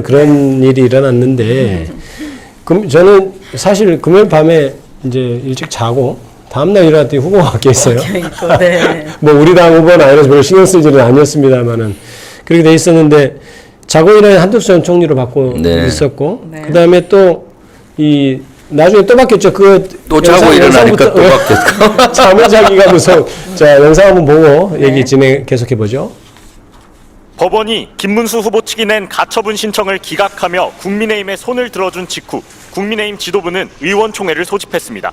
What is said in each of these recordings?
그런 일이 일어났는데 저는 사실 금요일 밤에 이제 일찍 자고 다음날 일어났더니 후보가 바뀌어 있어요. 네. 뭐 우리 당 후보는 아니라서 별로 신경 쓸 일은 아니었습니다만은 그렇게 돼 있었는데 자고 일어난 한덕수 전 총리로 바꿔 있었고 그다음에 또 이 나중에 또 바뀌었죠. 또 자고 일어나니까 또 바뀌었고. 잠을 자기가 무서워. 자, 영상 한번 보고 얘기 계속해 보죠. 법원이 김문수 후보 측이 낸 가처분 신청을 기각하며 국민의힘에 손을 들어준 직후 국민의힘 지도부는 의원총회를 소집했습니다.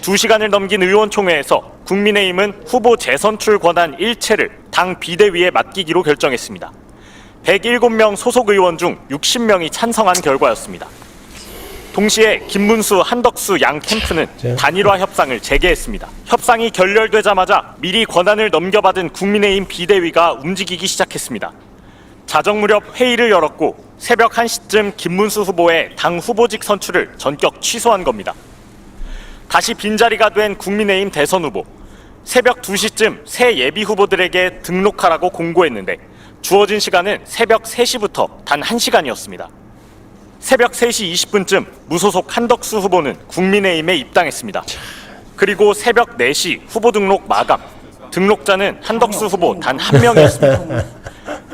2시간을 넘긴 의원총회에서 국민의힘은 후보 재선출 권한 일체를 당 비대위에 맡기기로 결정했습니다. 107명 소속 의원 중 60명이 찬성한 결과였습니다. 동시에 김문수, 한덕수 양 캠프는 단일화 협상을 재개했습니다. 협상이 결렬되자마자 미리 권한을 넘겨받은 국민의힘 비대위가 움직이기 시작했습니다. 자정 무렵 회의를 열었고 새벽 1시쯤 김문수 후보의 당 후보직 선출을 전격 취소한 겁니다. 다시 빈자리가 된 국민의힘 대선 후보. 새벽 2시쯤 새 예비 후보들에게 등록하라고 공고했는데 주어진 시간은 새벽 3시부터 단 1시간이었습니다. 새벽 3시 20분쯤 무소속 한덕수 후보는 국민의힘에 입당했습니다. 그리고 새벽 4시 후보 등록 마감. 등록자는 한덕수 후보 단 한 명이었습니다.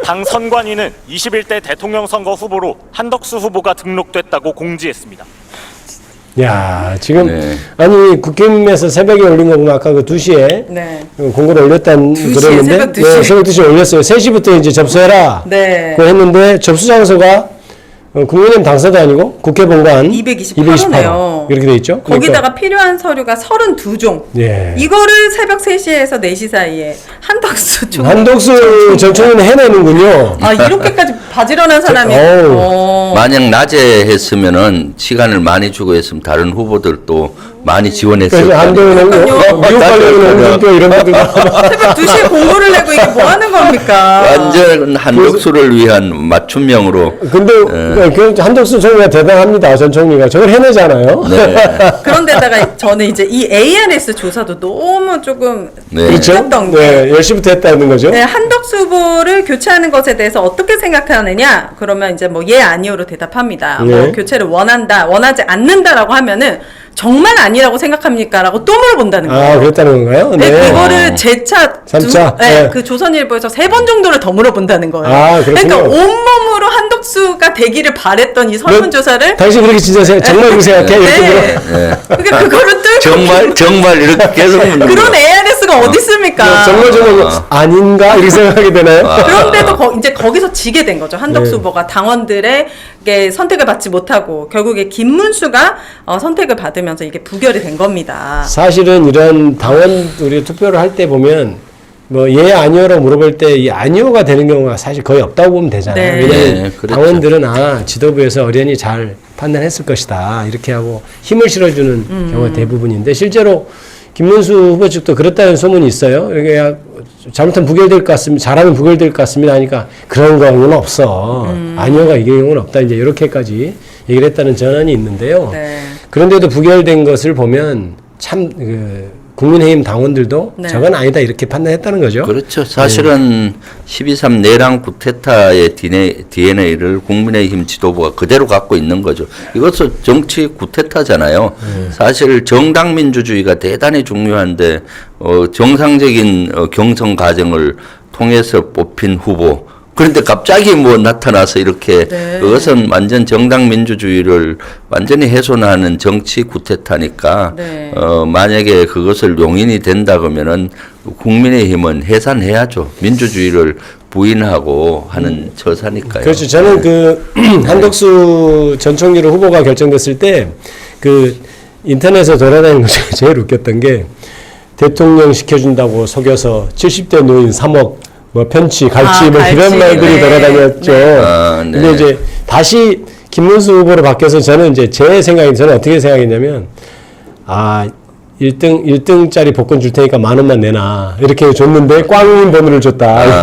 당 선관위는 21대 대통령 선거 후보로 한덕수 후보가 등록됐다고 공지했습니다. 야, 지금 아니 국힘에서 새벽에 올린 거 보면 아까 그 2시에 공고를 올렸다는 그러는데 새벽 2시에 올렸어요. 3시부터 이제 접수해라. 그거 했는데 접수 장소가 국민의힘 당사도 아니고 국회 본관 228호네요. 이렇게 돼 있죠. 거기다가 필요한 서류가 32종. 이거를 새벽 3시에서 4시 사이에 한덕수 전 총리는 해내는군요. 아, 이렇게까지 바지런한 사람이. 만약 낮에 했으면은 시간을 많이 주고 했으면 다른 후보들도 많이 지원했을 거예요. 한동훈 미국 관련된 홍준표 이런 분들 새벽 2시에 공고를 내고 이게 뭐 하는 겁니까? 완전 한덕수를 위한 맞춤형으로. 근데 한덕수 총리가 대단합니다. 전 총리가 저걸 해내잖아요. 그런데다가 저는 이제 이 ARS 조사도 너무 조금 미쳤던 게 10시부터 했다는 거죠. 한덕수 후보를 교체하는 것에 대해서 어떻게 생각하느냐? 그러면 이제 뭐 예 아니오로 대답합니다. 뭐 교체를 원한다, 원하지 않는다라고 하면은 정말 아니라고 생각합니까? 라고 또 물어본다는 거예요. 아, 그랬다는 건가요? 그거를 재차 3차? 그 조선일보에서 3번 정도를 더 물어본다는 거예요. 아, 그러니까 온몸으로 한덕수가 되기를 바랬던 이 설문조사를 당신 그렇게 진짜 정말 그렇게 생각해? 그러니까 그거를 뚫고 정말 이렇게 계속 묻는 그런 ARS가 어디 있습니까? 정말 아닌가? 이렇게 생각하게 되나요? 그런데도 이제 거기서 지게 된 거죠. 한덕수 후보가 당원들에게 선택을 받지 못하고 결국에 김문수가 선택을 받으면서 이게 부결이 된 겁니다. 사실은 이런 당원들이 투표를 할 때 보면 뭐 예 아니오로 물어볼 때 이 아니오가 되는 경우가 사실 거의 없다고 보면 되잖아요. 왜냐하면 그렇죠. 당원들은 지도부에서 어련히 잘 판단했을 것이다 이렇게 하고 힘을 실어주는 경우가 대부분인데 실제로 김문수 후보 측도 그렇다는 소문이 있어요. 이게 잘못하면 부결될 것 같습니다. 잘하면 부결될 것 같습니다 하니까 그런 경우는 없어. 아니오가 이 경우는 없다. 이제 이렇게까지 얘기를 했다는 전언이 있는데요. 그런데도 부결된 것을 보면 참 국민의힘 당원들도 저건 아니다 이렇게 판단했다는 거죠. 그렇죠. 사실은 12.3 내랑 구테타의 DNA를 국민의힘 지도부가 그대로 갖고 있는 거죠. 이것은 정치 구테타잖아요. 사실 정당 민주주의가 대단히 중요한데 정상적인 경선 과정을 통해서 뽑힌 후보 그런데 갑자기 뭐 나타나서 이렇게 그것은 완전 정당 민주주의를 완전히 훼손하는 정치 구테타니까 만약에 그것을 용인이 된다 그러면은 국민의힘은 해산해야죠. 민주주의를 부인하고 하는 처사니까요. 그렇죠. 저는 한덕수 전 총리로 후보가 결정됐을 때 인터넷에 돌아다니는 거 제일 웃겼던 게 대통령 시켜준다고 속여서 70대 노인 3억 뭐 편치, 갈치, 뭐 이런 말들이 돌아다녔죠. 근데 이제 다시 김문수 후보로 바뀌어서 저는 이제 저는 어떻게 생각했냐면, 1등짜리 복권 줄 테니까 10,000원만 내놔. 이렇게 줬는데 꽝인 번호를 줬다.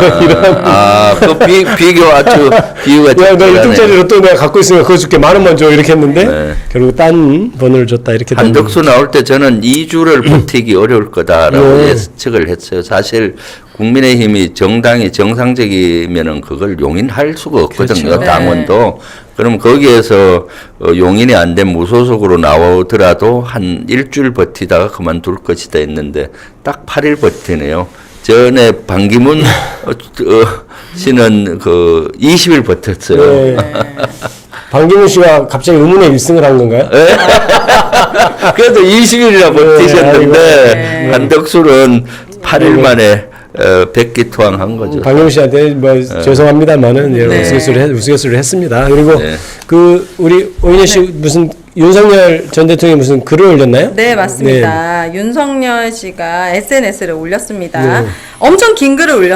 그 비교 아주 비유가 야, 너 1등짜리 로또 내가 갖고 있으니까 그거 줄게 10,000원만 줘. 이렇게 했는데 네. 결국 딴 번호를 줬다. 이렇게 된 한덕수 나올 때 저는 2주를 버티기 어려울 거다라고 네. 예측을 했어요. 사실 국민의힘이 정당이 정상적이면은 그걸 용인할 수가 없거든요. 그렇죠. 당원도. 그럼 거기에서 용인이 안 된 무소속으로 나오더라도 한 일주일 버티다가 그만둘 것이다 했는데 딱 8일 버티네요. 전에 반기문 씨는 그 20일 버텼어요. 네. 방기문 씨가 갑자기 의문의 1승을 한 건가요? 그래도 20일이나 버티셨는데 네. 한덕수는 8일 만에 백기투항한 거죠. 방기문 씨한테 뭐 죄송합니다만은 여러 네. 우스갯소리를 했습니다. 그리고 네. 그 우리 오인혜 씨 무슨 윤석열 전 대통령이 무슨 글을 올렸나요? 네, 맞습니다. 윤석열 씨가 SNS를 올렸습니다. 네. 엄청 긴 글을 올렸